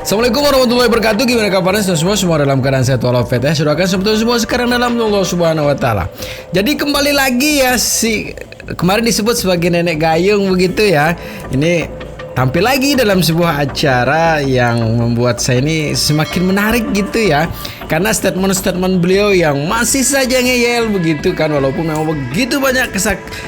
Assalamualaikum warahmatullahi wabarakatuh. Gimana kabarnya semua? Semua dalam keadaan sehat walafiat ya. Sudah kan sebetulnya semua sekarang dalam Allah Subhanahu wa taala. Jadi kembali lagi ya, si kemarin disebut sebagai nenek gayung begitu ya. Ini tampil lagi dalam sebuah acara yang membuat saya ini semakin menarik gitu ya. Karena statement-statement beliau yang masih saja ngeyel begitu kan, walaupun memang begitu banyak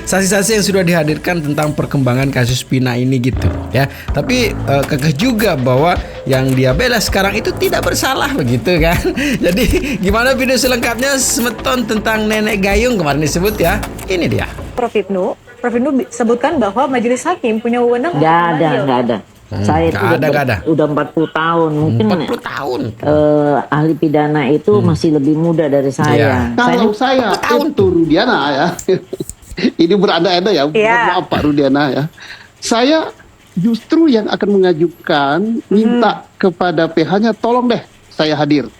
saksi-saksi yang sudah dihadirkan tentang perkembangan kasus Pina ini gitu ya. Tapi kekeh juga bahwa yang dia bela sekarang itu tidak bersalah begitu kan. Jadi gimana video selengkapnya semeton tentang nenek gayung kemarin disebut ya. Ini dia. Prof Ibnu sebutkan bahwa majelis hakim punya wewenang. Nggak ada. Saya itu udah 40 tahun, mungkin 40 tahun. Ahli pidana itu masih lebih muda dari saya. Kalau saya itu Rudiana ya, ini berada-ada ya, maaf Pak Rudiana ya. Saya justru yang akan mengajukan, minta kepada PH-nya, tolong deh saya hadir.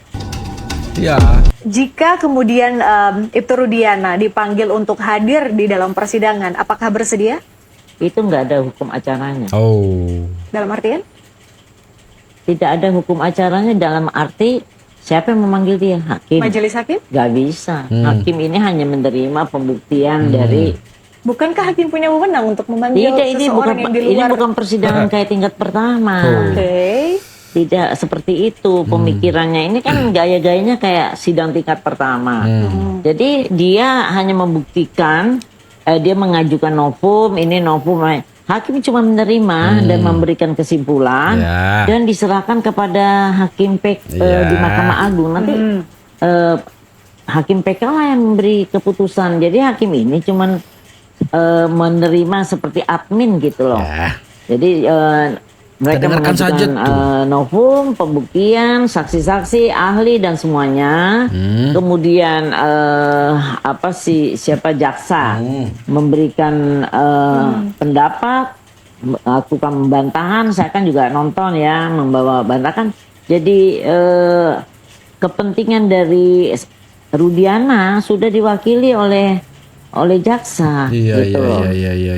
Ya. Jika kemudian Ibtu Rudiana dipanggil untuk hadir di dalam persidangan, apakah bersedia? Itu nggak ada hukum acaranya. Oh. Dalam artian? Tidak ada hukum acaranya dalam arti siapa yang memanggil dia? Hakim. Majelis hakim? Nggak bisa. Hakim ini hanya menerima pembuktian dari. Bukankah hakim punya wewenang untuk memanggil Tidak, ini seseorang yang di luar? ini bukan persidangan kayak tingkat pertama. Oke. Tidak seperti itu pemikirannya. Ini kan gaya-gayanya kayak sidang tingkat pertama. Jadi dia hanya membuktikan, dia mengajukan novum, ini novum. Hakim cuma menerima dan memberikan kesimpulan dan diserahkan kepada hakim PK di Mahkamah Agung. Nanti hakim PK lah yang memberi keputusan. Jadi hakim ini cuma menerima seperti admin gitu loh. Jadi mereka mengajukan novum, pembuktian, saksi-saksi, ahli dan semuanya. Kemudian siapa jaksa memberikan pendapat, melakukan pembantahan. Saya kan juga nonton ya, membawa bantahan. Jadi kepentingan dari Rudiana sudah diwakili oleh jaksa gitu loh.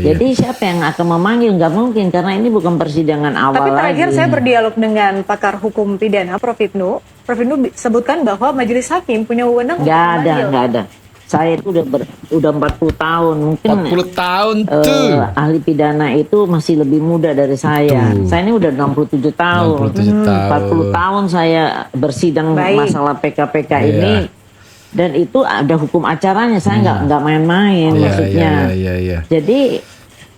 Jadi siapa yang akan memanggil? Nggak mungkin karena ini bukan persidangan awal. Tapi terakhir lagi. saya berdialog dengan pakar hukum pidana Prof Ibnu. Prof Ibnu sebutkan bahwa majelis hakim punya wewenang untuk memanggil. Nggak ada. Saya itu udah 40 tahun. Mungkin 40 tahun tuh. Ahli pidana itu masih lebih muda dari saya. Saya ini udah 67 tahun. 40 tahun saya bersidang masalah PK-PK ini. Dan itu ada hukum acaranya, saya nggak main-main maksudnya. Jadi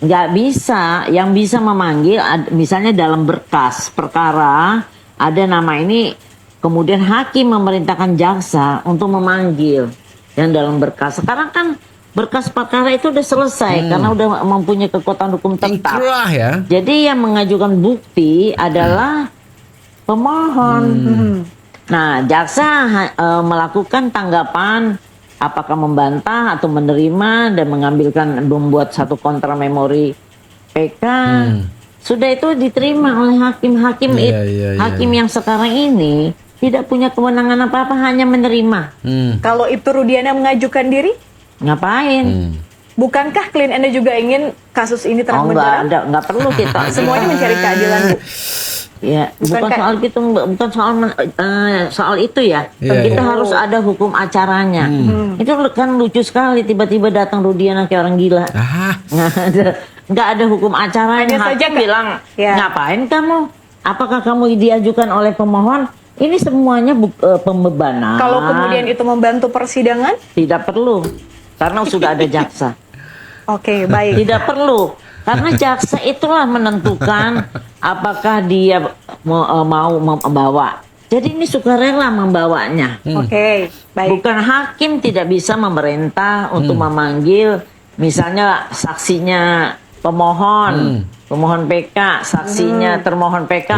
nggak bisa, yang bisa memanggil misalnya dalam berkas perkara ada nama ini, kemudian hakim memerintahkan jaksa untuk memanggil yang dalam berkas. Sekarang kan berkas perkara itu udah selesai karena udah mempunyai kekuatan hukum tetap. Ya. Jadi yang mengajukan bukti adalah pemohon. Nah, jaksa melakukan tanggapan apakah membantah atau menerima dan membuat satu kontra memori PK. Sudah itu diterima oleh hakim-hakim hakim yang sekarang ini tidak punya kewenangan apa-apa, hanya menerima. Kalau Ibtu Rudiana mengajukan diri, ngapain? Bukankah klien Anda juga ingin kasus ini terang benderang? Nggak perlu kita. Semuanya mencari keadilan, Bu. Ya, bukan soal gitu, bukan soal itu ya. Kita harus ada hukum acaranya. Itu kan lucu sekali, tiba-tiba datang Rudiana kayak orang gila. Nggak ada hukum acaranya. Hanya saja bilang, ngapain kamu? Apakah kamu diajukan oleh pemohon? Ini semuanya pembebanan. Kalau kemudian itu membantu persidangan? Tidak perlu, karena sudah ada jaksa. Oke, baik. Tidak perlu. Karena jaksa itulah menentukan apakah dia mau membawa. Jadi ini sukarela membawanya. Oke, baik. Bukan hakim tidak bisa memerintah untuk memanggil misalnya saksinya pemohon, pemohon PK, saksinya termohon PK.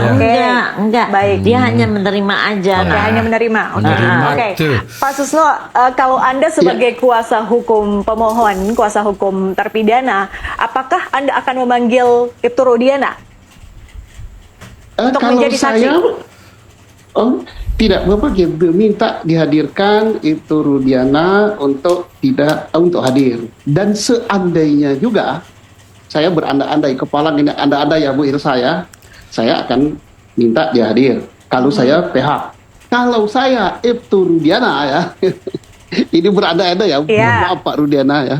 Enggak. Baik. Dia hanya menerima aja. Hanya menerima. Oke. Pak Susno, kalau Anda sebagai kuasa hukum pemohon, kuasa hukum terpidana, apakah Anda akan memanggil Ibtu Rudiana untuk menjadi saksi? Tidak, Bapak minta dihadirkan itu Rudiana untuk hadir. Dan seandainya juga saya berandai-andai, kepala ini anda-anda ya Bu Irsa ya, saya akan minta dia hadir. Kalau saya PH. Kalau saya Ibtu Rudiana ya, ini berada-ada ya, maaf Pak Rudiana ya.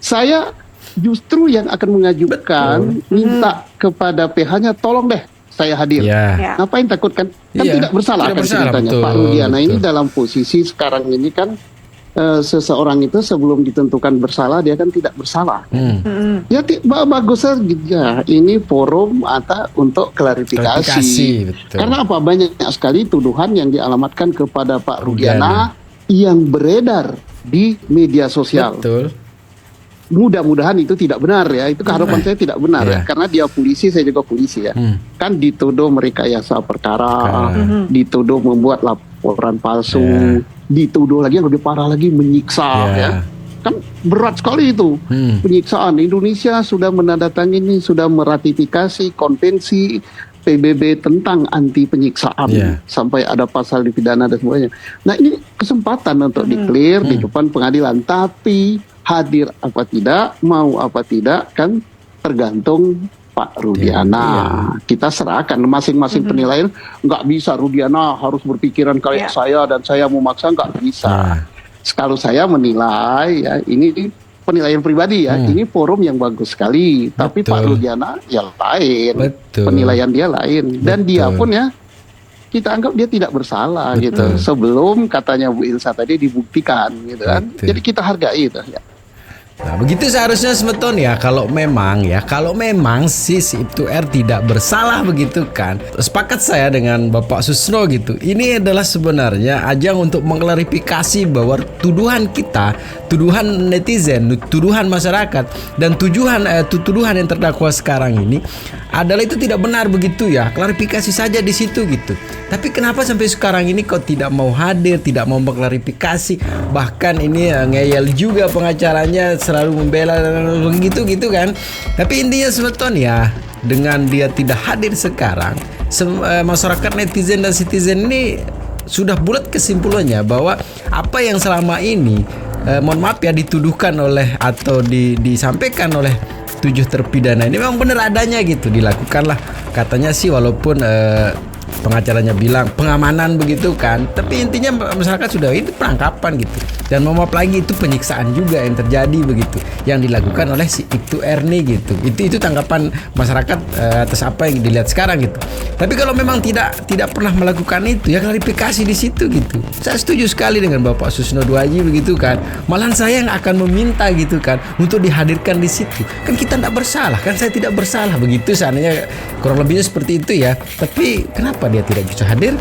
Saya justru yang akan mengajukan minta kepada PH-nya tolong deh saya hadir. Ngapain takut kan? Kan tidak bersalah kan ceritanya. Pak Rudiana ini dalam posisi sekarang ini kan seseorang itu sebelum ditentukan bersalah dia kan tidak bersalah. Ya bagus saja ini forum untuk klarifikasi. Karena apa, banyak sekali tuduhan yang dialamatkan kepada Pak Rudiana yang beredar di media sosial. Mudah-mudahan itu tidak benar ya, itu harapan saya tidak benar ya, karena dia polisi, saya juga polisi ya. Kan dituduh merekayasa perkara, dituduh membuat laporan palsu, dituduh lagi yang lebih parah lagi menyiksa ya. Kan berat sekali itu penyiksaan. Indonesia sudah menandatangani, sudah meratifikasi konvensi PBB tentang anti penyiksaan sampai ada pasal dipidana dan sebagainya. Nah ini kesempatan untuk di-clear di depan pengadilan, tapi hadir apa tidak, mau apa tidak kan tergantung Pak Rudiana. Kita serahkan masing-masing penilaian. Nggak bisa Rudiana harus berpikiran kayak saya dan saya memaksa, nggak bisa. Kalau saya menilai ya, ini penilaian pribadi ya, ini forum yang bagus sekali. Tapi Pak Rudiana ya lain, penilaian dia lain, dan dia pun ya kita anggap dia tidak bersalah gitu. Sebelum katanya Bu Ilsa tadi dibuktikan gitu kan. Jadi kita hargai itu ya. Nah begitu seharusnya Semeton ya, kalau memang si Ibtu R tidak bersalah begitu kan. Sepakat saya dengan Bapak Susno gitu. Ini adalah sebenarnya ajang untuk mengklarifikasi bahwa tuduhan kita, tuduhan netizen, tuduhan masyarakat, dan tuduhan yang terdakwa sekarang ini adalah itu tidak benar begitu ya. Klarifikasi saja di situ gitu. Tapi kenapa sampai sekarang ini kok tidak mau hadir, tidak mau mengklarifikasi, bahkan ini ngeyel juga pengacaranya, selalu membela begitu gitu kan. Tapi intinya Semeton ya, dengan dia tidak hadir sekarang, masyarakat netizen dan citizen ini sudah bulat kesimpulannya bahwa apa yang selama ini mohon maaf ya dituduhkan oleh atau disampaikan oleh 7 terpidana ini memang benar adanya gitu, dilakukanlah katanya sih, walaupun pengacaranya bilang pengamanan begitu kan, tapi intinya masyarakat sudah itu penangkapan gitu. Dan maaf lagi itu penyiksaan juga yang terjadi begitu, yang dilakukan oleh si Ibtu R nih gitu. Itu tanggapan masyarakat atas apa yang dilihat sekarang gitu. Tapi kalau memang tidak pernah melakukan itu ya klarifikasi di situ gitu. Saya setuju sekali dengan Bapak Susno Duaji begitu kan. Malahan saya yang akan meminta gitu kan untuk dihadirkan di situ. Kan kita tidak bersalah, kan saya tidak bersalah begitu seandainya, kurang lebihnya seperti itu ya. Tapi kenapa dia tidak bisa hadir?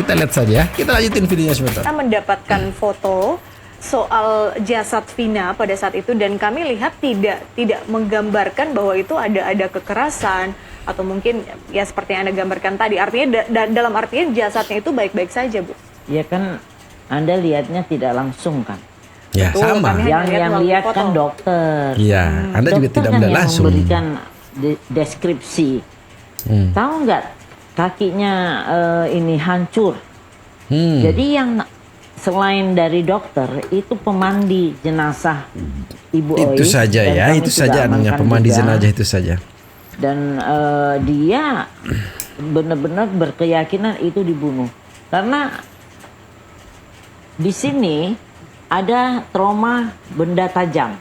Kita lihat saja. Kita lanjutin videonya sebentar. Kita mendapatkan foto soal jasad Vina pada saat itu, dan kami lihat tidak menggambarkan bahwa itu ada kekerasan atau mungkin ya seperti yang Anda gambarkan tadi. Artinya dalam artian jasadnya itu baik-baik saja, Bu. Ya kan Anda lihatnya tidak langsung kan. Ya, betul, sama. Yang lihat kan dokter. Iya, Anda juga tidak melihat langsung. Memberikan deskripsi. Tahu nggak kakinya ini hancur. Jadi yang selain dari dokter itu pemandi jenazah Ibu Oi. Itu saja ya, itu saja anunya, pemandi jenazah itu saja. Dan dia benar-benar berkeyakinan itu dibunuh karena di sini ada trauma benda tajam.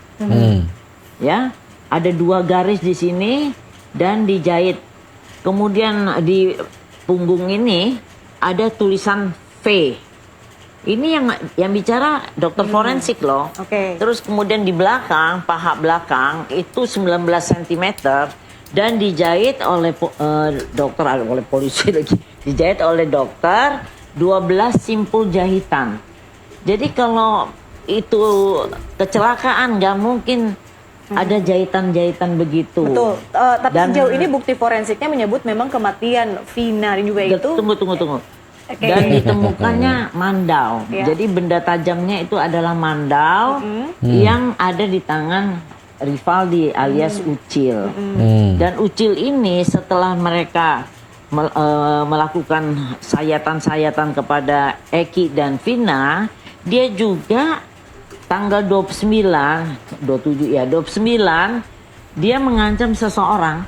Ya, ada 2 garis di sini dan dijahit. Kemudian di punggung ini ada tulisan V. Ini yang bicara dokter forensik loh. Terus kemudian di belakang, paha belakang itu 19 cm dan dijahit oleh dokter, oleh polisi lagi. Dijahit oleh dokter 12 simpul jahitan. Jadi kalau itu kecelakaan nggak mungkin ada jahitan-jahitan begitu. Betul. Tapi sejauh ini bukti forensiknya menyebut memang kematian Vina juga itu. Tunggu. Dan ditemukannya mandau. Jadi benda tajamnya itu adalah mandau yang ada di tangan Rivaldi alias Ucil. Dan Ucil ini setelah mereka melakukan sayatan-sayatan kepada Eki dan Vina, dia juga tanggal 29 dia mengancam seorang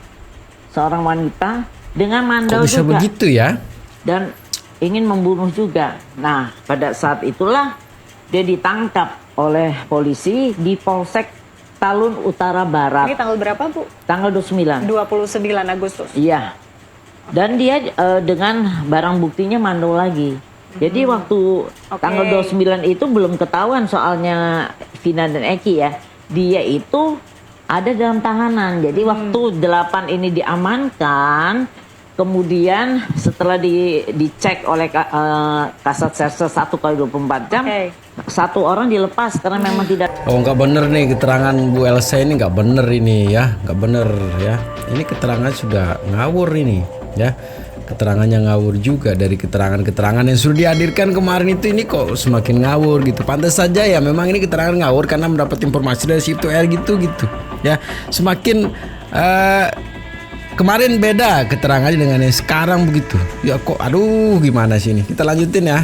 wanita dengan mandau Kok bisa juga begitu ya? dan ingin membunuh juga. Nah, pada saat itulah dia ditangkap oleh polisi di Polsek Talun Utara Ini Barat tanggal berapa, Bu? tanggal 29. 29 Agustus. Iya. Dan dia dengan barang buktinya mandau lagi. Jadi waktu tanggal 29 itu belum ketahuan soalnya Vina dan Eki ya. Dia itu ada dalam tahanan. Jadi waktu 8 ini diamankan, kemudian setelah dicek oleh Kasat Serse 1x24 jam, satu orang dilepas karena memang tidak. Oh nggak bener nih keterangan Bu Elsa ini, nggak bener ini ya, nggak bener ya. Ini keterangan sudah ngawur ini ya. Keterangannya ngawur juga dari keterangan-keterangan yang sudah dihadirkan kemarin itu, ini kok semakin ngawur gitu. Pantas saja ya memang ini keterangan ngawur karena mendapat informasi dari situ R gitu ya. Semakin kemarin beda keterangannya dengan yang sekarang begitu. Ya kok aduh gimana sih ini. Kita lanjutin ya.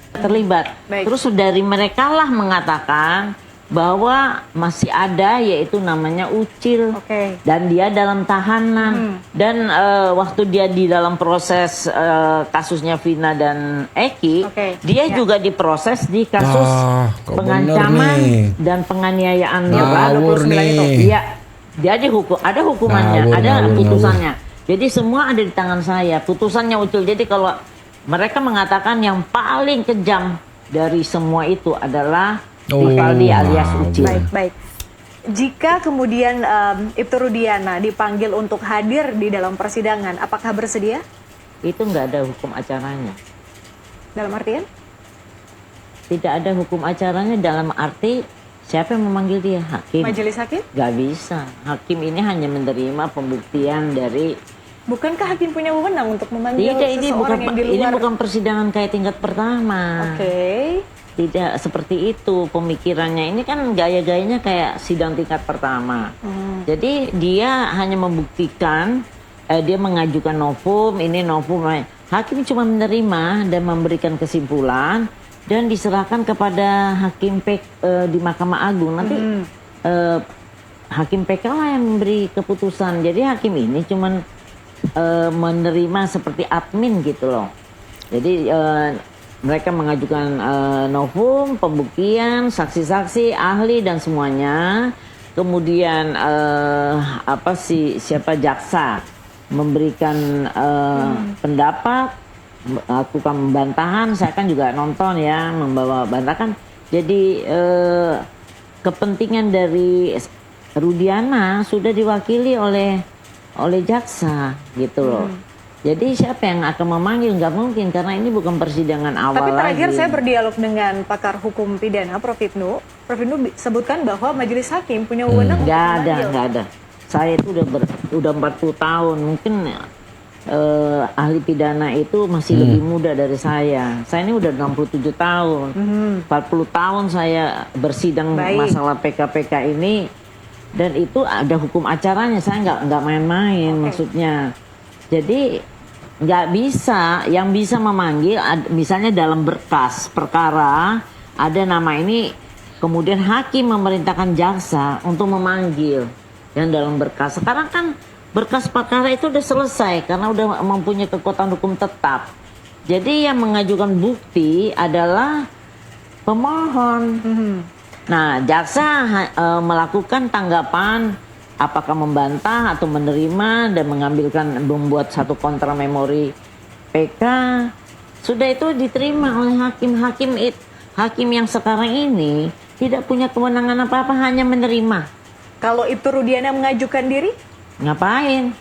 Terlibat. Baik. Terus dari mereka lah mengatakan bahwa masih ada yaitu namanya Ucil. Oke. Dan dia dalam tahanan. Dan waktu dia di dalam proses kasusnya Vina dan Eki, dia juga diproses di kasus kok pengancaman bener nih. dan penganiayaan Ngawur nih. Iya. Dia ada hukumannya, ada putusannya. Jadi semua ada di tangan saya. Putusannya Ucil. Jadi kalau mereka mengatakan yang paling kejam dari semua itu adalah Rivaldi alias Ucil. Baik. Jika kemudian Ibtu Rudiana dipanggil untuk hadir di dalam persidangan, apakah bersedia? Itu nggak ada hukum acaranya. Dalam artian? Tidak ada hukum acaranya dalam arti siapa yang memanggil dia? Hakim. Majelis hakim? Nggak bisa. Hakim ini hanya menerima pembuktian dari. Bukankah hakim punya wewenang untuk memanggil Tidak, ini seseorang yang di luar? ini bukan persidangan kayak tingkat pertama. Oke. Tidak seperti itu pemikirannya. Ini kan gaya-gayanya kayak sidang tingkat pertama. Jadi dia hanya membuktikan, dia mengajukan novum, ini novum. Hakim cuma menerima dan memberikan kesimpulan dan diserahkan kepada hakim di Mahkamah Agung. Nanti hakim PK lah yang memberi keputusan. Jadi hakim ini cuma menerima seperti admin gitu loh. Jadi mereka mengajukan novum, pembuktian, saksi-saksi, ahli dan semuanya. Kemudian siapa jaksa memberikan pendapat, melakukan pembantahan. Saya kan juga nonton ya, membawa bantahan. Jadi kepentingan dari Rudiana sudah diwakili oleh jaksa gitu loh. Jadi siapa yang akan memanggil? Nggak mungkin karena ini bukan persidangan awal. Tapi terakhir lagi. saya berdialog dengan pakar hukum pidana Prof. Ibnu. Prof. Ibnu sebutkan bahwa majelis hakim punya wewenang untuk memanggil. Nggak ada. Saya itu udah 40 tahun. Mungkin ahli pidana itu masih lebih muda dari saya. Saya ini udah 67 tahun. 40 tahun saya bersidang masalah PK-PK ini. Dan itu ada hukum acaranya. Saya nggak main-main maksudnya. Jadi nggak bisa, yang bisa memanggil misalnya dalam berkas perkara ada nama ini, kemudian hakim memerintahkan jaksa untuk memanggil yang dalam berkas. Sekarang kan berkas perkara itu udah selesai karena udah mempunyai kekuatan hukum tetap. Jadi yang mengajukan bukti adalah pemohon. Nah, jaksa melakukan tanggapan apakah membantah atau menerima dan membuat satu kontra memori PK. Sudah itu diterima oleh hakim. Hakim yang sekarang ini tidak punya kewenangan apa-apa, hanya menerima. Kalau Ibtu Rudiana mengajukan diri, ngapain?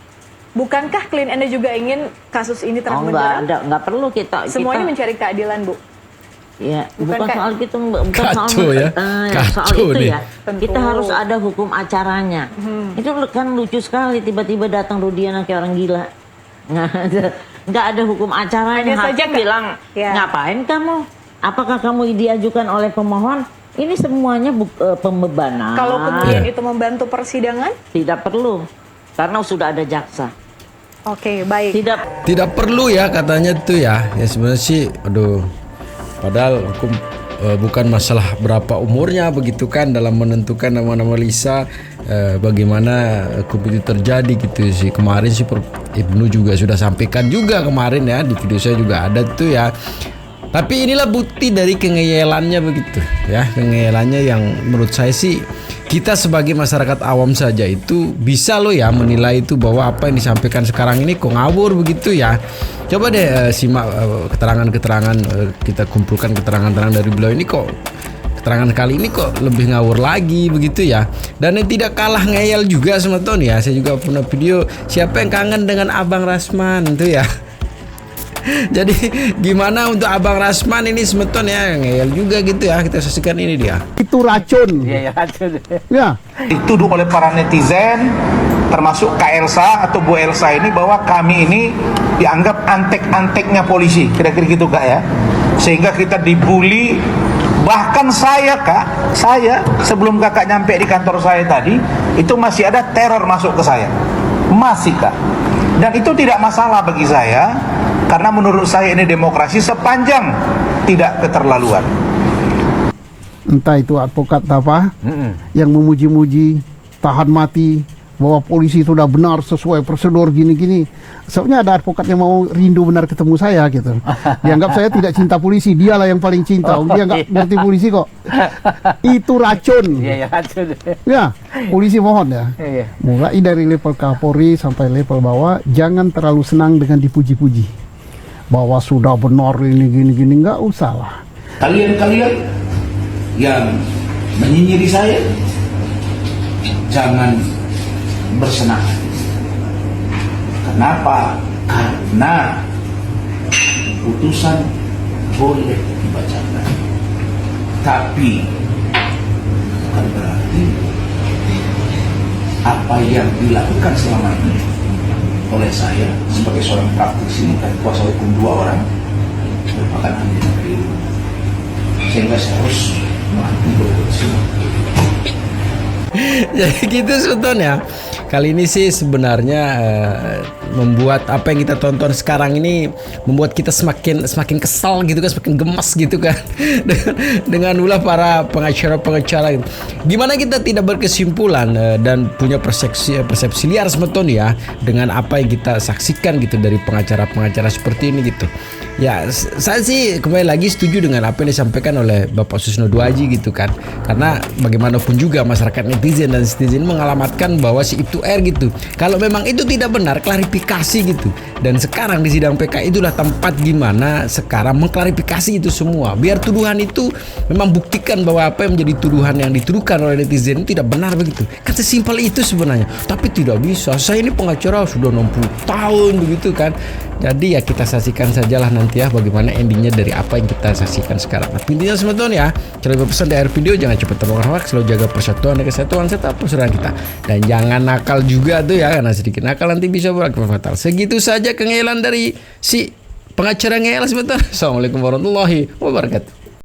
Bukankah klien Anda juga ingin kasus ini terang benderang? Nggak perlu kita. Semuanya mencari keadilan, Bu. Ya, bukan soal gitu, bukan Kacau soal, ya. soal itu nih. ya. Tentu. Kita harus ada hukum acaranya. Itu kan lucu sekali tiba-tiba datang Rudiana kayak orang gila. Nggak ada hukum acaranya. Ada saja Hakim bilang, ngapain kamu? Apakah kamu diajukan oleh pemohon? Ini semuanya pembebanan. Kalau kemudian itu membantu persidangan? Tidak perlu, karena sudah ada jaksa. Oke, baik. Tidak perlu ya katanya tuh ya. Ya sebenarnya sih, aduh. Padahal hukum bukan masalah berapa umurnya begitu kan dalam menentukan nama-nama Lisa, bagaimana hukum itu terjadi gitu sih. Kemarin sih Ibnu juga sudah sampaikan juga kemarin ya, di video saya juga ada tuh ya. Tapi inilah bukti dari kengeyelannya begitu ya, kengeyelannya yang menurut saya sih kita sebagai masyarakat awam saja itu bisa loh ya menilai itu bahwa apa yang disampaikan sekarang ini kok ngawur begitu ya. Coba deh simak keterangan-keterangan, kita kumpulkan keterangan-keterangan dari beliau ini, kok keterangan kali ini kok lebih ngawur lagi begitu ya. Dan yang tidak kalah ngeyel juga semeton ya, saya juga punya video siapa yang kangen dengan Abang Rasman itu ya. Jadi gimana untuk Abang Rasman ini semeton ya, ngeyel juga gitu ya, kita saksikan ini dia. Itu racun. Iya, racun. Ya. Dituduh oleh para netizen, termasuk Kak Elsa atau Bu Elsa ini, bahwa kami ini dianggap antek-anteknya polisi, kira-kira gitu Kak ya. Sehingga kita dibully. Bahkan saya Kak, saya sebelum Kakak nyampe di kantor saya tadi, itu masih ada teror masuk ke saya. Masih Kak. Dan itu tidak masalah bagi saya, karena menurut saya ini demokrasi sepanjang tidak keterlaluan. Entah itu advokat apa yang memuji-muji tahan mati bahwa polisi itu sudah benar sesuai prosedur gini-gini. Soalnya ada advokat yang mau rindu benar ketemu saya gitu. Dianggap saya tidak cinta polisi, dialah yang paling cinta. Dia nggak ngerti polisi kok. Itu racun. Iya, racun. Ya, polisi mohon ya. Iya. Mulai dari level Kapolri sampai level bawah, jangan terlalu senang dengan dipuji-puji. Bahwa sudah benar ini gini-gini, nggak usah lah. Kalian-kalian yang menyinyiri saya, jangan bersenang hati. Kenapa? Karena putusan boleh dibacakan, tapi bukan berarti apa yang dilakukan selama ini oleh saya sebagai seorang praktisi dan kuasa hukum 2 orang merupakan anti negeri, sehingga saya harus mati berputusan. Jadi gitu Sultan ya. Kali ini sih sebenarnya membuat apa yang kita tonton sekarang ini membuat kita semakin kesal gitu kan, semakin gemas gitu kan dengan ulah para pengacara gitu. Gimana kita tidak berkesimpulan dan punya persepsi liar semeton ya dengan apa yang kita saksikan gitu dari pengacara seperti ini gitu. Ya, saya sih kembali lagi setuju dengan apa yang disampaikan oleh Bapak Susno Duaji gitu kan. Karena bagaimanapun juga masyarakat netizen dan citizen mengalamatkan bahwa si itu gitu. Kalau memang itu tidak benar, klarifikasi gitu. Dan sekarang di sidang PK itulah tempat gimana sekarang mengklarifikasi itu semua. Biar tuduhan itu memang buktikan bahwa apa yang menjadi tuduhan yang dituduhkan oleh netizen itu tidak benar begitu. Kan sesimpel itu sebenarnya. Tapi tidak bisa. Saya ini pengacara sudah 60 tahun begitu kan. Jadi ya kita saksikan sajalah nanti ya bagaimana endingnya dari apa yang kita saksikan sekarang. Nah, intinya teman-teman ya, cara berpesan di akhir video jangan cepat terbongkar hoax, selalu jaga persatuan dan kesatuan serta persaudaraan kita. Dan jangan nakal juga tuh ya, karena sedikit nakal nanti bisa berakibat fatal. Segitu saja kengelan dari si pengacara ngeyel sebentar. Assalamualaikum warahmatullahi wabarakatuh.